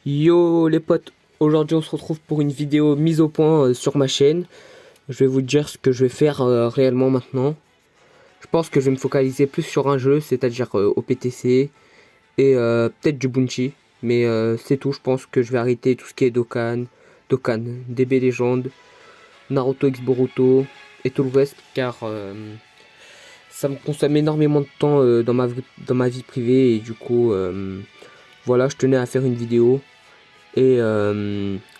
Yo les potes, aujourd'hui on se retrouve pour une vidéo mise au point sur ma chaîne. Je vais vous dire ce que je vais faire réellement maintenant. Je pense que je vais me focaliser plus sur un jeu, c'est-à-dire au PTC et peut-être du Bunchi. Mais c'est tout, je pense que je vais arrêter tout ce qui est Dokkan, DB Legend, Naruto X Boruto et tout le reste car ça me consomme énormément de temps dans ma vie privée et du coup voilà, je tenais à faire une vidéo. Et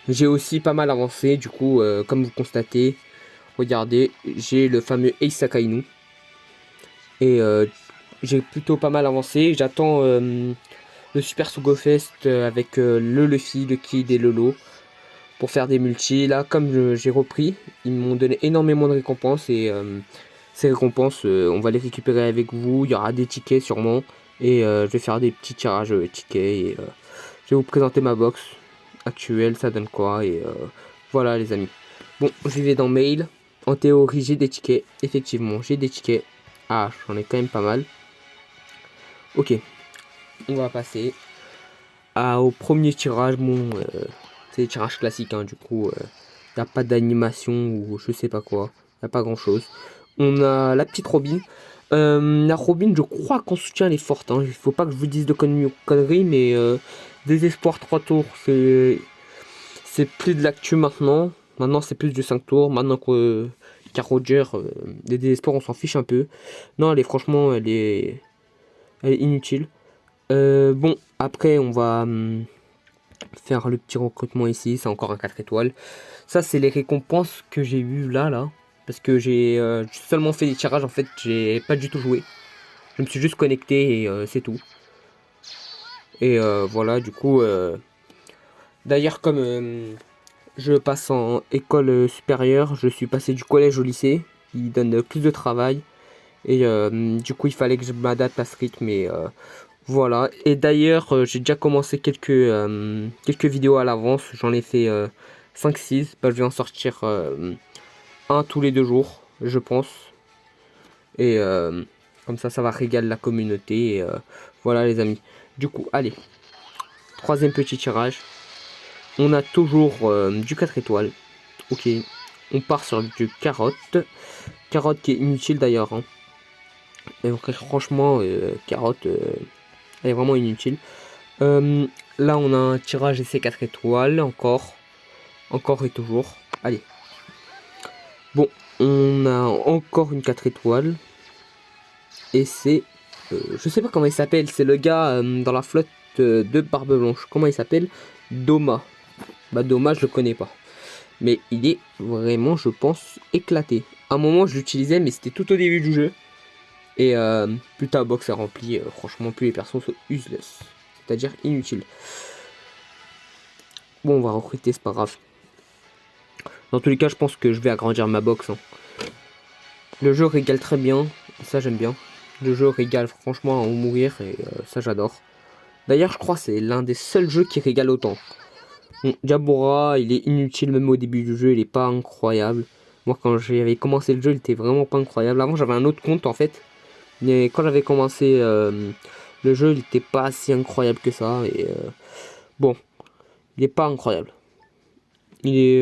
j'ai aussi pas mal avancé, du coup, comme vous constatez, regardez, j'ai le fameux Ace Akainu. Et j'ai plutôt pas mal avancé. J'attends le Super Sugo Fest avec le Luffy, le Kid et le Lo pour faire des multis. Là, comme j'ai repris, ils m'ont donné énormément de récompenses. Et ces récompenses, on va les récupérer avec vous. Il y aura des tickets sûrement. Et je vais faire des petits tirages tickets. Et je vais vous présenter ma box actuelle, ça donne quoi. Et voilà les amis. Bon, je vais dans mail. En théorie, j'ai des tickets. Effectivement, j'ai des tickets. Ah, j'en ai quand même pas mal. Ok, on va passer au premier tirage. Bon, c'est des tirages classiques, hein, du coup, il n'y a pas d'animation ou je sais pas quoi. Il n'y a pas grand chose. On a la petite Robin. La Robin, je crois qu'en soutien, elle est forte. Hein. Il faut pas que je vous dise de conneries, mais Désespoir 3 tours, c'est plus de l'actu maintenant. Maintenant, c'est plus du 5 tours. Maintenant que car Roger, des Désespoirs, on s'en fiche un peu. Non, elle est franchement, elle est inutile. Bon, après, on va faire le petit recrutement ici. C'est encore un 4 étoiles. Ça, c'est les récompenses que j'ai eu là. Parce que j'ai seulement fait des tirages. En fait, j'ai pas du tout joué. Je me suis juste connecté et c'est tout. Et voilà, du coup. D'ailleurs, comme je passe en école supérieure, je suis passé du collège au lycée. Il donne plus de travail. Et du coup, il fallait que je m'adapte à ce rythme. Et voilà. Et d'ailleurs, j'ai déjà commencé quelques vidéos à l'avance. J'en ai fait 5-6. Bah, je vais en sortir un tous les 2 jours, je pense. Et comme ça va régaler la communauté. Et voilà, les amis. Du coup, allez. Troisième petit tirage. On a toujours du 4 étoiles. Ok. On part sur du carotte. Carotte qui est inutile d'ailleurs. Hein. Et donc, franchement, carotte, elle est vraiment inutile. Là, on a un tirage essai 4 étoiles. Encore. Encore et toujours. Allez. Bon, on a encore une 4 étoiles. Et c'est... je sais pas comment il s'appelle. C'est le gars dans la flotte de Barbe Blanche. Comment il s'appelle? Doma. Bah, Doma, je le connais pas. Mais il est vraiment, je pense, éclaté. À un moment, je l'utilisais, mais c'était tout au début du jeu. Et plus ta box est remplie, franchement, plus les persos sont useless. C'est-à-dire inutiles. Bon, on va recruter, c'est pas grave. Dans tous les cas, je pense que je vais agrandir ma box. Hein. Le jeu régale très bien. Ça, j'aime bien. Le jeu régale franchement à en mourir. Et ça, j'adore. D'ailleurs, je crois que c'est l'un des seuls jeux qui régale autant. Bon, Jabura, il est inutile même au début du jeu. Il est pas incroyable. Moi, quand j'avais commencé le jeu, il était vraiment pas incroyable. Avant, j'avais un autre compte, en fait. Mais quand j'avais commencé le jeu, il était pas si incroyable que ça. Et bon, il est pas incroyable.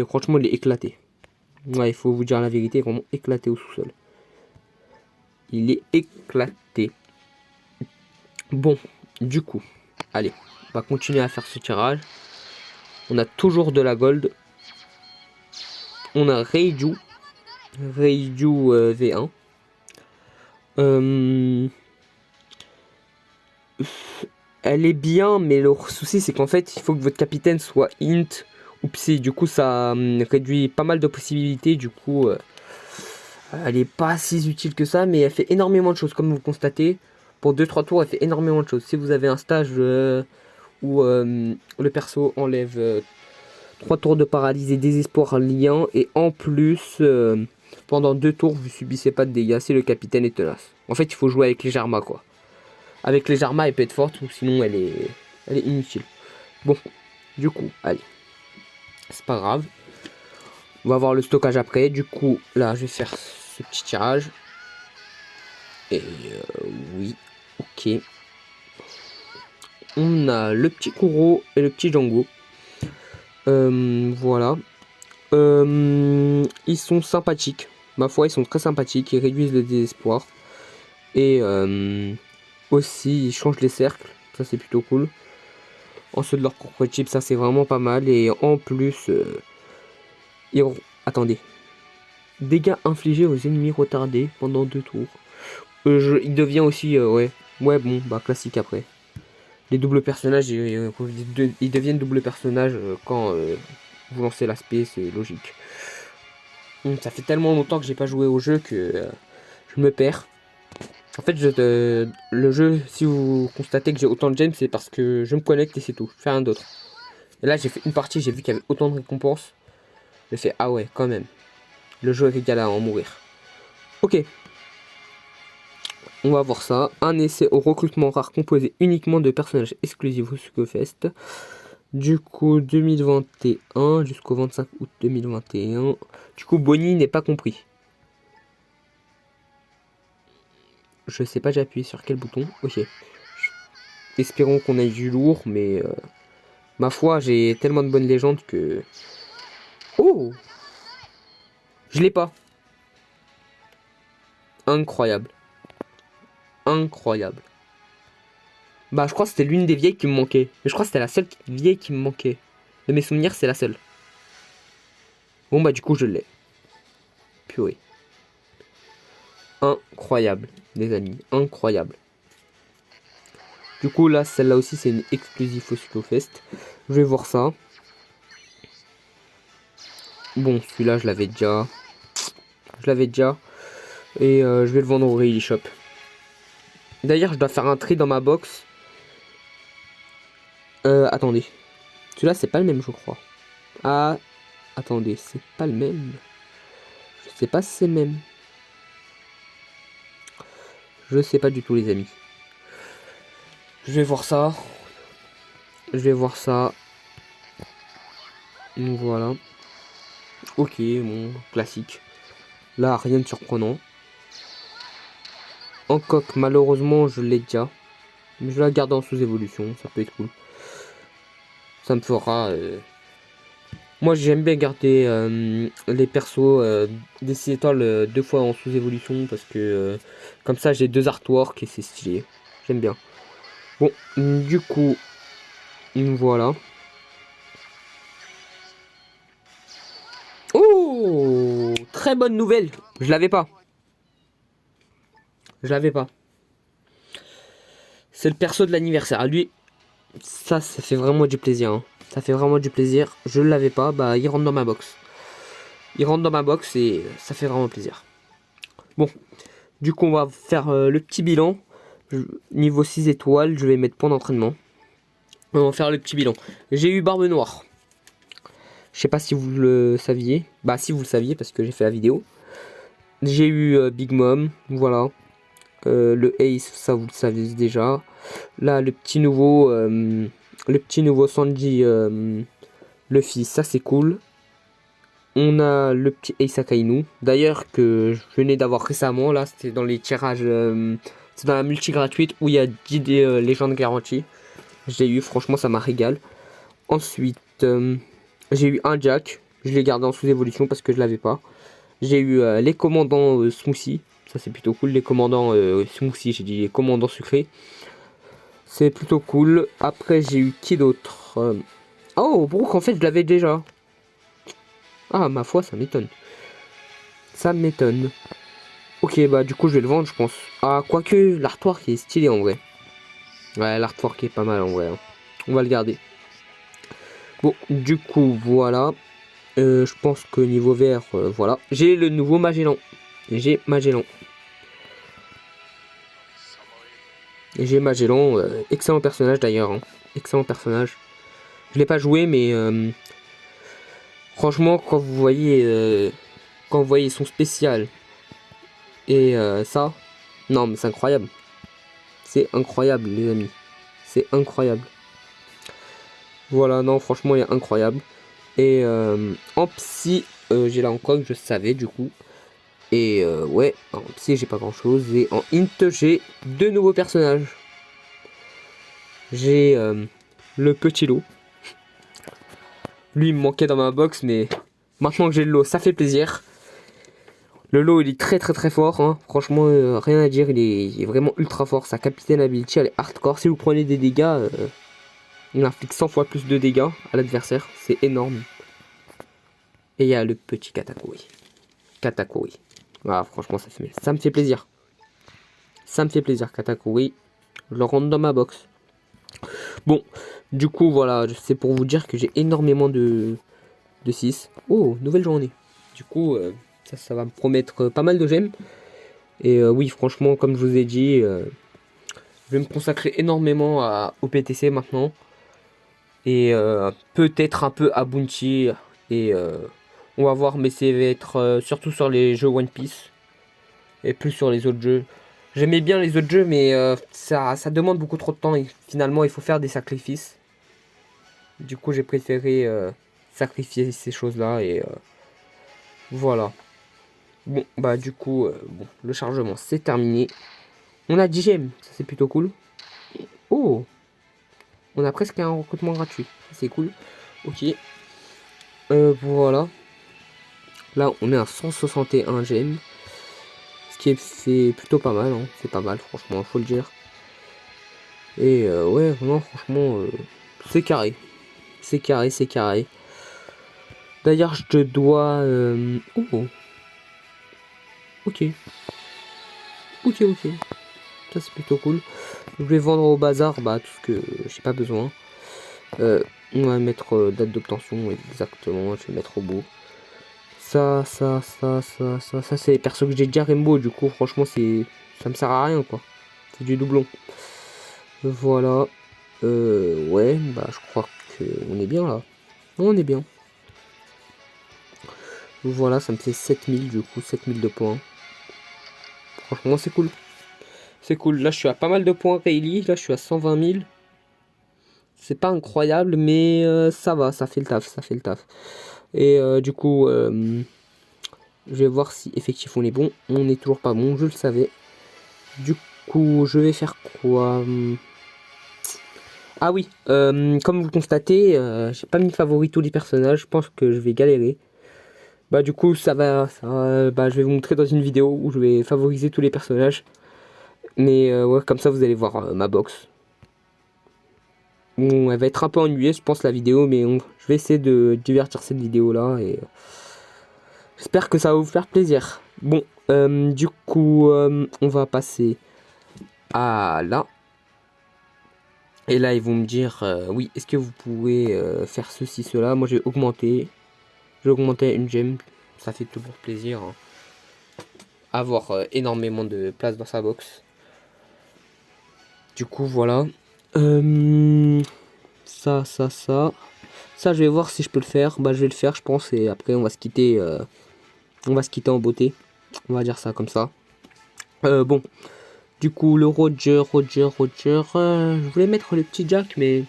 Franchement, il est éclaté. Ouais, il faut vous dire la vérité, vraiment éclaté au sous-sol. Il est éclaté. Bon, du coup, allez, on va continuer à faire ce tirage. On a toujours de la gold. On a Reiju V1. Elle est bien, mais le souci c'est qu'en fait, il faut que votre capitaine soit int ou psy. Du coup, ça réduit pas mal de possibilités. Du coup, elle est pas si utile que ça, mais elle fait énormément de choses, comme vous constatez. Pour 2-3 tours, elle fait énormément de choses. Si vous avez un stage où le perso enlève 3 tours de paralysie, désespoir, lien, et en plus, pendant 2 tours, vous subissez pas de dégâts si le capitaine est tenace. En fait, il faut jouer avec les Jarma, quoi. Avec les Jarma, elle peut être forte, ou sinon elle est inutile. Bon, du coup, allez. C'est pas grave. On va voir le stockage après. Du coup, là, je vais faire ce petit tirage. Et oui, ok. On a le petit Kuro et le petit Django. Voilà. Ils sont sympathiques. Ma foi, ils sont très sympathiques. Ils réduisent le désespoir. Et aussi, ils changent les cercles. Ça, c'est plutôt cool. En ceux de leur propre type, ça, c'est vraiment pas mal. Et en plus, attendez. Dégâts infligés aux ennemis retardés pendant 2 tours. Il devient aussi, ouais. Ouais, bon, bah, classique après. Les doubles personnages, ils deviennent double personnages quand vous lancez l'aspect, c'est logique. Ça fait tellement longtemps que j'ai pas joué au jeu que je me perds. En fait, le jeu, si vous constatez que j'ai autant de gemmes, c'est parce que je me connecte et c'est tout. Je fais rien d'autre. Et là, j'ai fait une partie, j'ai vu qu'il y avait autant de récompenses. J'ai fait, ah ouais, quand même. Le jeu est régal à en mourir. Ok. On va voir ça. Un essai au recrutement rare composé uniquement de personnages exclusifs au Sucofest. Du coup, 2021 jusqu'au 25 août 2021. Du coup, Bonnie n'est pas compris. Je sais pas, j'ai appuyé sur quel bouton. Ok. Espérons qu'on ait du lourd, mais ma foi, j'ai tellement de bonnes légendes que... Oh! Je l'ai pas. Incroyable. Incroyable. Bah, je crois que c'était l'une des vieilles qui me manquait. Mais je crois que c'était la seule vieille qui me manquait. De mes souvenirs, c'est la seule. Bon, bah, du coup, je l'ai. Purée. Incroyable, les amis. Incroyable. Du coup, là, celle-là aussi, c'est une exclusive au Sucofest. Je vais voir ça. Bon, celui-là, je l'avais déjà. Et je vais le vendre au Rally Shop. D'ailleurs, je dois faire un tri dans ma box. Attendez. Celui-là, c'est pas le même, je crois. Ah, attendez, c'est pas le même. Je sais pas si c'est le même. Je sais pas du tout, les amis. Je vais voir ça. Donc voilà. Ok, bon, classique. Là, rien de surprenant. En coque, malheureusement, je l'ai déjà. Mais je vais la garder en sous-évolution, ça peut être cool. Ça me fera... Moi, j'aime bien garder les persos des 6 étoiles 2 fois en sous-évolution. Parce que comme ça, j'ai 2 artworks et c'est stylé. J'aime bien. Bon, du coup, voilà. Oh, très bonne nouvelle. Je l'avais pas. C'est le perso de l'anniversaire. Lui, ça fait vraiment du plaisir. Hein. Ça fait vraiment du plaisir. Je ne l'avais pas. Bah, il rentre dans ma box. Et ça fait vraiment plaisir. Bon, du coup, on va faire le petit bilan. Niveau 6 étoiles, je vais mettre point d'entraînement. On va faire le petit bilan. J'ai eu Barbe Noire. Je sais pas si vous le saviez. Bah, si vous le saviez, parce que j'ai fait la vidéo. J'ai eu Big Mom. Voilà. Le Ace, ça vous le savez déjà. Là, le petit nouveau Sanji, le fils, ça c'est cool. On a le petit Ace Akainu, d'ailleurs que je venais d'avoir récemment. Là, c'était dans les tirages, c'est dans la multi gratuite où il y a 10 légendes garanties. Je l'ai eu, franchement, ça m'a régal. Ensuite, j'ai eu un Jack. Je l'ai gardé en sous-évolution parce que je l'avais pas. J'ai eu les commandants Smoothie. Ça c'est plutôt cool, les commandants Smoothie, j'ai dit les commandants sucrés. C'est plutôt cool. Après j'ai eu qui d'autre Oh, Brook en fait je l'avais déjà. Ah ma foi, ça m'étonne. Ça m'étonne. Ok, bah du coup je vais le vendre je pense. Ah, quoique l'artwork est stylé en vrai. Ouais, l'artwork est pas mal en vrai. Hein. On va le garder. Bon, du coup voilà. Je pense que niveau vert, voilà. J'ai le nouveau Magellan. J'ai Magellan. Excellent personnage d'ailleurs. Hein. Excellent personnage. Je l'ai pas joué, mais franchement, quand vous voyez son spécial et ça, non, mais c'est incroyable. C'est incroyable, les amis. C'est incroyable. Voilà, non, franchement, il est incroyable. Et en psy, j'ai là en coque, je savais du coup. Et ouais, en psy, j'ai pas grand chose. Et en int, j'ai 2 nouveaux personnages. J'ai le petit loup. Lui, il me manquait dans ma box, mais maintenant que j'ai le lot, ça fait plaisir. Le lot, il est très très très fort, hein. Franchement, rien à dire, il est vraiment ultra fort. Sa capitaine ability, elle est hardcore. Si vous prenez des dégâts, il inflige 100 fois plus de dégâts à l'adversaire. C'est énorme. Et il y a le petit Katakuri. Katakuri. Ah, franchement, ça me fait plaisir. Ça me fait plaisir, Katakuri. Je le rentre dans ma box. Bon, du coup, voilà, c'est pour vous dire que j'ai énormément de 6. Oh, nouvelle journée. Du coup, ça va me promettre pas mal de gemmes. Et oui, franchement, comme je vous ai dit, je vais me consacrer énormément au PTC maintenant. Et peut-être un peu à Bounty. Et on va voir, mais ça va être surtout sur les jeux One Piece. Et plus sur les autres jeux. J'aimais bien les autres jeux, mais ça demande beaucoup trop de temps. Et finalement, il faut faire des sacrifices. Du coup, j'ai préféré sacrifier ces choses-là. Et voilà. Bon, bah du coup, bon, le chargement, c'est terminé. On a 10 gemmes, ça c'est plutôt cool. Oh, on a presque un recrutement gratuit. C'est cool. Ok. Voilà. Là, on est à 161 gemmes. Ce qui c'est plutôt pas mal. Hein. C'est pas mal, franchement, faut le dire. Et ouais, non, franchement, c'est carré. C'est carré, c'est carré. D'ailleurs, je te dois... Oh. Ok. Ok, ok. Ça, c'est plutôt cool. Je vais vendre au bazar, bah, tout ce que j'ai pas besoin. On va mettre date d'obtention, exactement. Je vais mettre au bout. Ça, c'est les persos que j'ai déjà Rainbow. Du coup, franchement, ça me sert à rien, quoi. C'est du doublon. Voilà. Ouais, bah, je crois que on est bien, là. On est bien. Voilà, ça me fait 7000, du coup, 7000 de points. Franchement, c'est cool. C'est cool. Là, je suis à pas mal de points, Rayleigh. Là, je suis à 120 000. C'est pas incroyable, mais ça va, ça fait le taf, ça fait le taf. Et du coup, je vais voir si effectivement on est bon. On n'est toujours pas bon, je le savais. Du coup, je vais faire quoi? Ah oui, comme vous le constatez, j'ai pas mis favori tous les personnages. Je pense que je vais galérer. Bah du coup, bah, je vais vous montrer dans une vidéo où je vais favoriser tous les personnages. Mais ouais, comme ça, vous allez voir ma box. Bon, elle va être un peu ennuyeuse, je pense, la vidéo, mais je vais essayer de divertir cette vidéo-là et j'espère que ça va vous faire plaisir. Bon, du coup, on va passer à là. Et là, ils vont me dire, oui, est-ce que vous pouvez faire ceci, cela? Moi, j'ai augmenté. J'ai augmenté une gemme. Ça fait toujours plaisir. Hein. Avoir énormément de place dans sa box. Du coup, voilà. Ça. Ça, je vais voir si je peux le faire. Bah, je vais le faire, je pense. Et après, on va se quitter. On va se quitter en beauté. On va dire ça comme ça. Bon. Du coup, le Roger. Je voulais mettre le petit Jack, mais...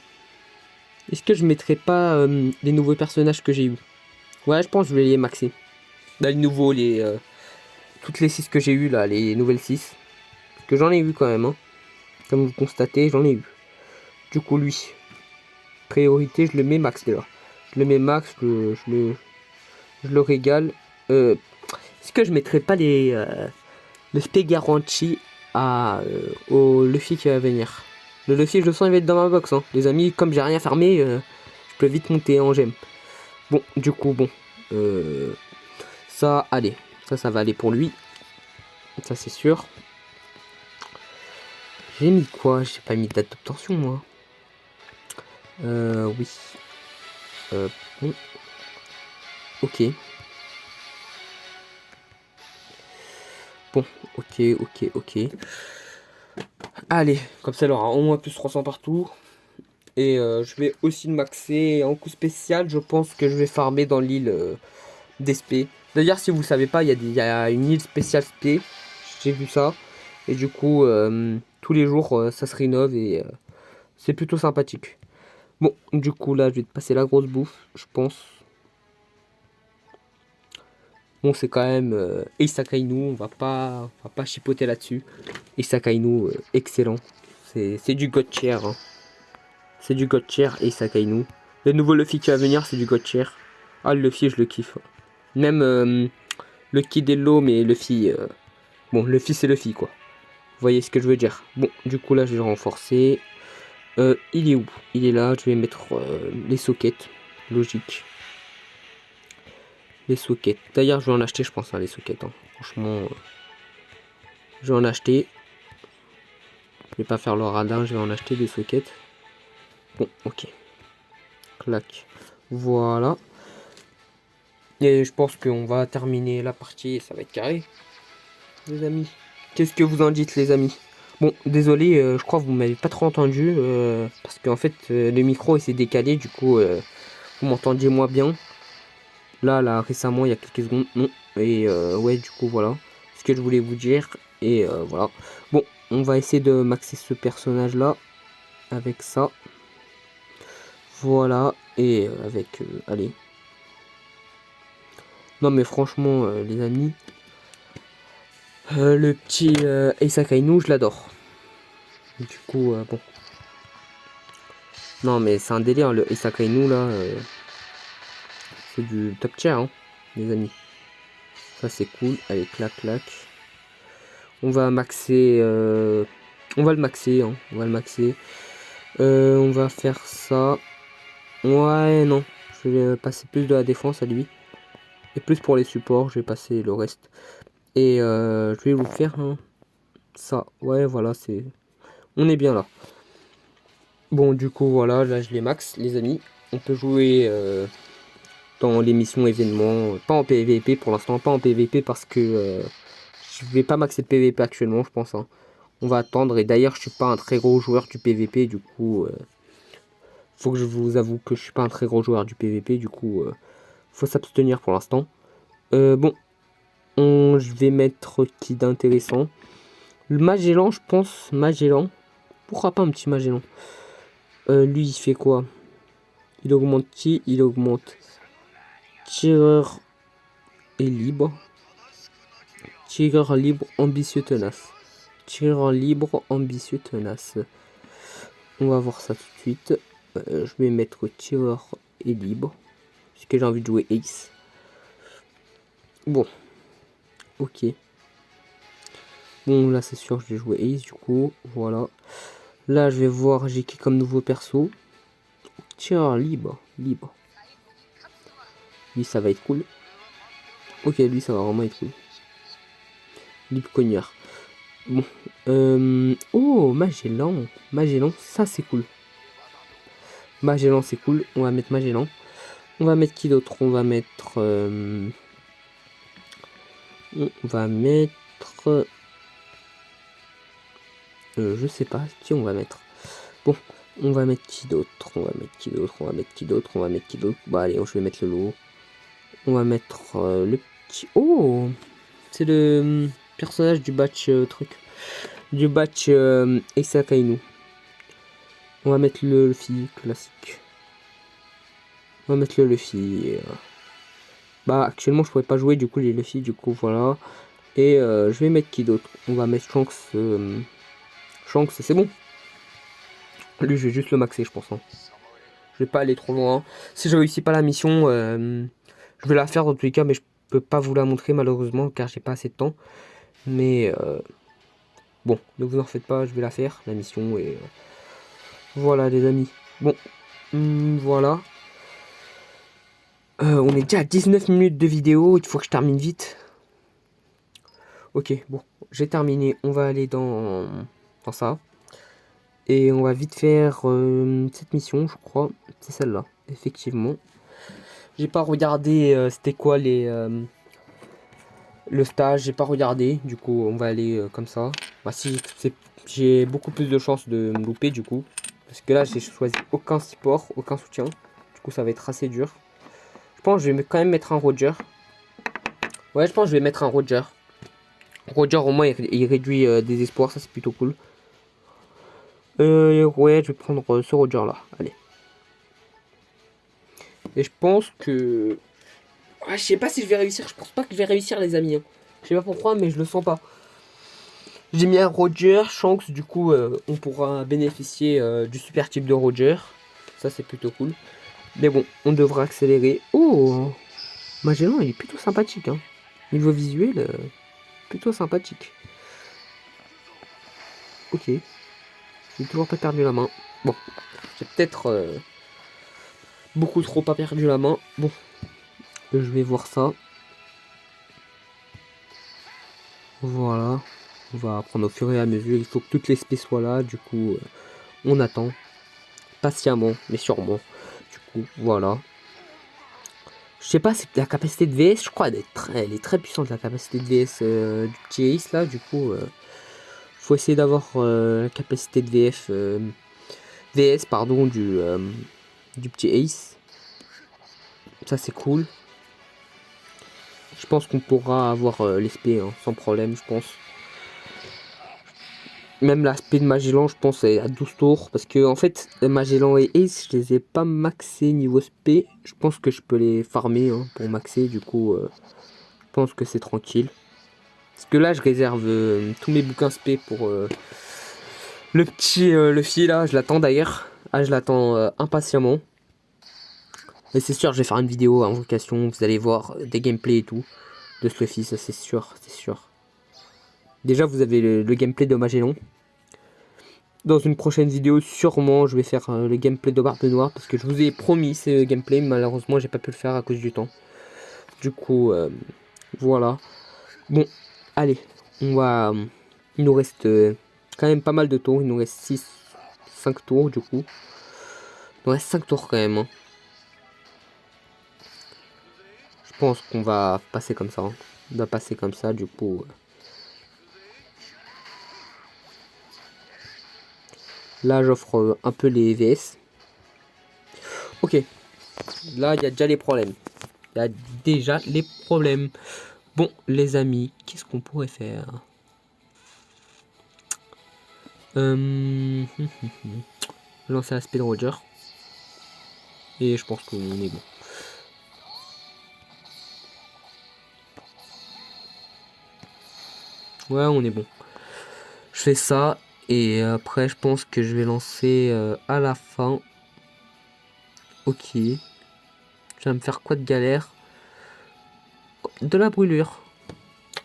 Est-ce que je mettrais pas les nouveaux personnages que j'ai eu? Ouais, je pense que je vais les maxer. Là, les nouveaux, toutes les 6 que j'ai eu là, les nouvelles 6. Parce que j'en ai eu quand même, hein. Comme vous constatez, j'en ai eu. Du coup, lui. Priorité, je le mets max déjà. Je le mets max, je le régale. Est-ce que je mettrais pas le spé garanti au Luffy qui va venir? Le Luffy, je le sens, il va être dans ma box. Hein. Les amis, comme j'ai rien fermé, je peux vite monter en gemme. Bon, du coup, bon. Ça, allez. Ça va aller pour lui. Ça, c'est sûr. J'ai mis quoi? J'ai pas mis de date d'obtention, moi. Oui. Bon. Ok. Bon, ok. Allez, comme ça, elle aura au moins plus 300 partout. Et je vais aussi le maxer en coup spécial. Je pense que je vais farmer dans l'île d'Espé. D'ailleurs, si vous savez pas, il y a une île spéciale Spé. J'ai vu ça. Et du coup, tous les jours, ça se rénove et c'est plutôt sympathique. Bon, du coup, là, je vais te passer la grosse bouffe, je pense. Bon, c'est quand même Ace Akainu, on va pas chipoter là-dessus. Ace Akainu, excellent. C'est du god tier. Hein. C'est du god tier Ace Akainu. Le nouveau Luffy qui va venir, c'est du God Tier. Ah, le Luffy, je le kiffe. Même le Kidello, mais Luffy... Bon, Luffy, c'est Luffy, quoi. Vous voyez ce que je veux dire. Bon, du coup, là, je vais le renforcer. Il est où? Il est là. Je vais mettre les sockets. Logique. Les sockets. D'ailleurs, je vais en acheter, je pense, hein, les sockets. Hein. Franchement, je vais en acheter. Je vais pas faire le radin, je vais en acheter des sockets. Bon, ok. Clac. Voilà. Et je pense qu'on va terminer la partie et ça va être carré. Les amis. Qu'est-ce que vous en dites, les amis? Bon, désolé, je crois que vous m'avez pas trop entendu. Parce qu'en fait, le micro il s'est décalé. Du coup, vous m'entendiez moins bien. Là, récemment, il y a quelques secondes. Non. Et ouais, du coup, voilà. Ce que je voulais vous dire. Et voilà. Bon, on va essayer de maxer ce personnage-là. Avec ça. Voilà. Et avec... allez. Non, mais franchement, les amis. Le petit Ace Akainu, je l'adore. Du coup, bon. Non, mais c'est un délire, le Ace Akainu, là. C'est du top tier, hein, les amis. Ça, c'est cool. Allez, clac, clac. On va maxer... on va le maxer, hein. On va le maxer. On va faire ça. Ouais, non. Je vais passer plus de la défense à lui. Et plus pour les supports, je vais passer le reste. Et je vais vous faire hein, ça. Ouais, voilà, c'est... On est bien là. Bon, du coup, voilà, là, je les max, les amis. On peut jouer dans l'émission événement. Pas en PVP pour l'instant, pas en PVP parce que je vais pas maxer le PVP actuellement, je pense. Hein. On va attendre. Et d'ailleurs, je suis pas un très gros joueur du PVP. Du coup, faut que je vous avoue que je suis pas un très gros joueur du PVP. Du coup, faut s'abstenir pour l'instant. Bon, je vais mettre qui d'intéressant. Le Magellan, je pense. Magellan. Pourquoi pas un petit Magellan? Lui, il fait quoi? Il augmente qui? Il augmente tireur et libre. Tireur libre, ambitieux, tenace. Tireur libre, ambitieux, tenace. On va voir ça tout de suite. Je vais mettre tireur et libre. Parce que j'ai envie de jouer Ace. Bon. Ok. Bon, là, c'est sûr, je vais jouer Ace, du coup. Voilà. Là, je vais voir, j'ai qui comme nouveau perso. Tireur libre. Libre. Lui, ça va être cool. Ok, lui, ça va vraiment être cool. Libre cogneur. Bon. Oh, Magellan. Magellan, ça, c'est cool. Magellan, c'est cool. On va mettre Magellan. On va mettre qui d'autre? On va mettre... on va mettre... je sais pas. Qui on va mettre? Bon. On va mettre qui d'autre? On va mettre qui d'autre? On va mettre qui d'autre? On va mettre qui d'autre? Bah allez, je vais mettre le lot. On va mettre le petit... Oh! C'est le personnage du batch truc. Du batch Ace Akainu. On va mettre le Luffy classique. On va mettre le Luffy. Bah actuellement je pourrais pas jouer du coup les Luffy, du coup voilà. Et je vais mettre qui d'autre? On va mettre Shanks. Shanks, c'est bon. Lui je vais juste le maxer je pense. Hein. Je vais pas aller trop loin. Si je réussis pas la mission, je vais la faire dans tous les cas, mais je peux pas vous la montrer malheureusement car j'ai pas assez de temps. Mais bon, ne vous en faites pas, je vais la faire, la mission. Et voilà les amis. Bon, voilà. On est déjà à 19 minutes de vidéo, il faut que je termine vite. Ok, bon, j'ai terminé. On va aller dans ça. Et on va vite faire cette mission, je crois. C'est celle-là, effectivement. J'ai pas regardé c'était quoi le stage, j'ai pas regardé. Du coup, on va aller comme ça. Bah, si j'ai beaucoup plus de chances de me louper, du coup. Parce que là, j'ai choisi aucun support, aucun soutien. Du coup, ça va être assez dur. Je pense que je vais quand même mettre un Roger. Ouais, je pense que je vais mettre un Roger. Roger, au moins, il réduit des espoirs. Ça, c'est plutôt cool. Ouais, je vais prendre ce Roger là. Allez. Et je pense que... Ouais, je sais pas si je vais réussir. Je pense pas que je vais réussir, les amis. Hein. Je sais pas pourquoi, mais je le sens pas. J'ai mis un Roger, Shanks. Du coup, on pourra bénéficier du super type de Roger. Ça, c'est plutôt cool. Mais bon, on devra accélérer. Oh, Magellan, il est plutôt sympathique. Hein. Niveau visuel, plutôt sympathique. Ok. J'ai toujours pas perdu la main. Bon, j'ai peut-être beaucoup trop pas perdu la main. Bon, je vais voir ça. Voilà. On va apprendre au fur et à mesure. Il faut que toutes les spées soient là. Du coup, on attend. Patiemment, mais sûrement. Du coup, voilà. Je sais pas, c'est la capacité de VS. Je crois elle est très puissante, la capacité de VS du petit Ace là. Du coup, faut essayer d'avoir la capacité de VS pardon, du petit Ace. Ça, c'est cool. Je pense qu'on pourra avoir l'esprit hein, sans problème, je pense. Même l'aspect de Magellan, je pense, est à 12 tours. Parce que, en fait, Magellan et Ace, je les ai pas maxés niveau spé. Je pense que je peux les farmer hein, pour maxer. Du coup, je pense que c'est tranquille. Parce que là, je réserve tous mes bouquins spé pour le petit Luffy là. Je l'attends d'ailleurs. Ah, je l'attends impatiemment. Et c'est sûr, je vais faire une vidéo à invocation. Vous allez voir des gameplays et tout de ce Luffy, ça c'est sûr, c'est sûr. Déjà, vous avez le gameplay de Magellan. Dans une prochaine vidéo, sûrement, je vais faire le gameplay de Barbe Noire parce que je vous ai promis ce gameplay. Malheureusement, j'ai pas pu le faire à cause du temps. Du coup, voilà. Bon, allez, on va. Il nous reste quand même pas mal de tours. Il nous reste 5 tours du coup. Il nous reste 5 tours quand même. Hein. Je pense qu'on va passer comme ça. Hein. On va passer comme ça du coup. Là, j'offre un peu les VS. Ok. Là, il y a déjà les problèmes. Il y a déjà les problèmes. Bon, les amis, qu'est-ce qu'on pourrait faire Lancer la Speed Roger. Et je pense qu'on est bon. Ouais, on est bon. Je fais ça. Et après, je pense que je vais lancer à la fin. Ok. Je vais me faire quoi de galère? De la brûlure.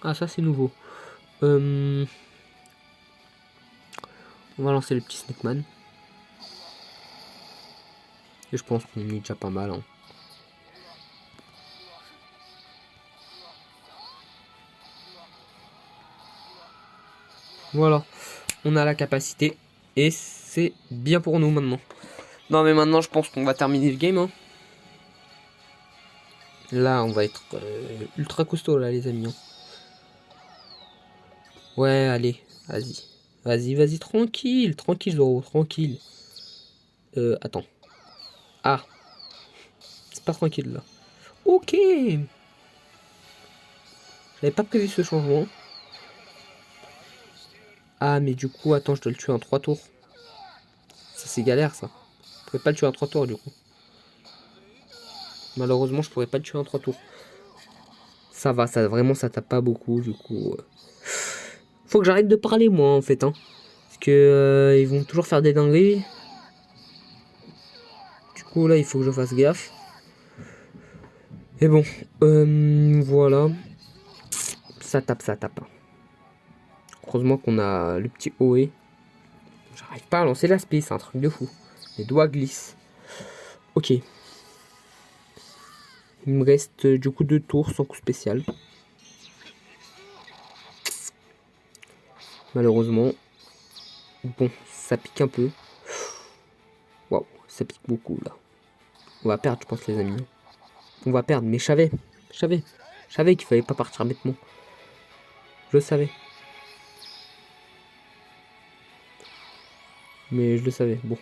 Ah, ça, c'est nouveau. On va lancer le petit Snakeman. Et je pense qu'on est déjà pas mal. Hein. Voilà. On a la capacité. Et c'est bien pour nous maintenant. Non, mais maintenant, je pense qu'on va terminer le game. Hein. Là, on va être ultra costaud, là, les amis. Hein. Ouais, allez. Vas-y. Vas-y, vas-y, tranquille. Tranquille, Zoro. Tranquille. Attends. Ah. C'est pas tranquille, là. Ok. J'avais pas prévu ce changement. Ah, mais du coup, attends, je dois le tuer en 3 tours. Ça, c'est galère, ça. Je pourrais pas le tuer en 3 tours, du coup. Malheureusement, je pourrais pas le tuer en 3 tours. Ça va, ça vraiment, ça tape pas beaucoup, du coup. Faut que j'arrête de parler, moi, en fait, hein. Parce que ils vont toujours faire des dingueries. Du coup, là, il faut que je fasse gaffe. Et bon, voilà. Ça tape, ça tape. Heureusement qu'on a le petit OE. J'arrive pas à lancer l'aspect, c'est un truc de fou. Les doigts glissent. Ok. Il me reste du coup 2 tours sans coup spécial. Malheureusement. Bon, ça pique un peu. Waouh, ça pique beaucoup là. On va perdre, je pense, les amis. On va perdre, mais je savais qu'il fallait pas partir bêtement. Je le savais. Mais je le savais. Bon.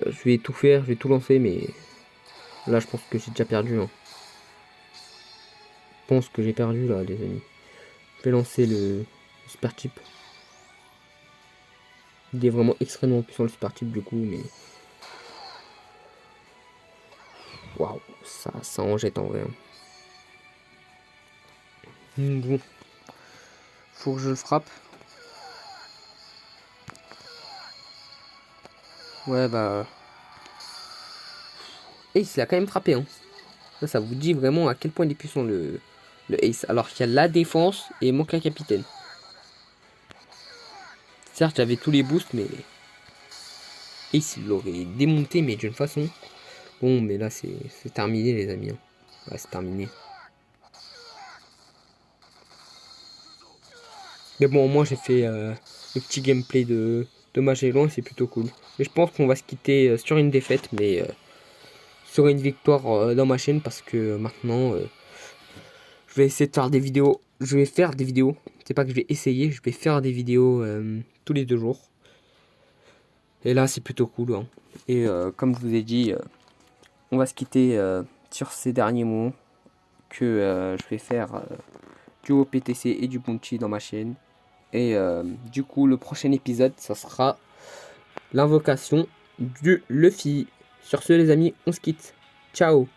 Je vais tout faire, je vais tout lancer, mais là, je pense que j'ai déjà perdu. Hein. Je pense que j'ai perdu là, les amis. Je vais lancer le super type. Il est vraiment extrêmement puissant le super type du coup, mais waouh, ça en jette en vrai. Hein. Bon, faut que je le frappe. Ouais bah, Ace, il a quand même frappé. Hein. Ça vous dit vraiment à quel point il est puissant le Ace. Alors qu'il y a la défense et il manque un capitaine. Certes, j'avais tous les boosts, mais Ace, il l'aurait démonté, mais d'une façon. Bon, mais là, c'est terminé, les amis. Hein. Ouais, c'est terminé. Mais bon, au moins, j'ai fait le petit gameplay de Magellan et c'est plutôt cool. Et je pense qu'on va se quitter sur une défaite, mais sur une victoire dans ma chaîne parce que maintenant, je vais essayer de faire des vidéos. Je vais faire des vidéos. C'est pas que je vais essayer, je vais faire des vidéos tous les 2 jours. Et là, c'est plutôt cool. Hein. Et comme je vous ai dit, on va se quitter sur ces derniers mots que je vais faire du OPTC et du Bounty dans ma chaîne. Et du coup, le prochain épisode, ça sera l'invocation du Luffy. Sur ce, les amis, on se quitte. Ciao!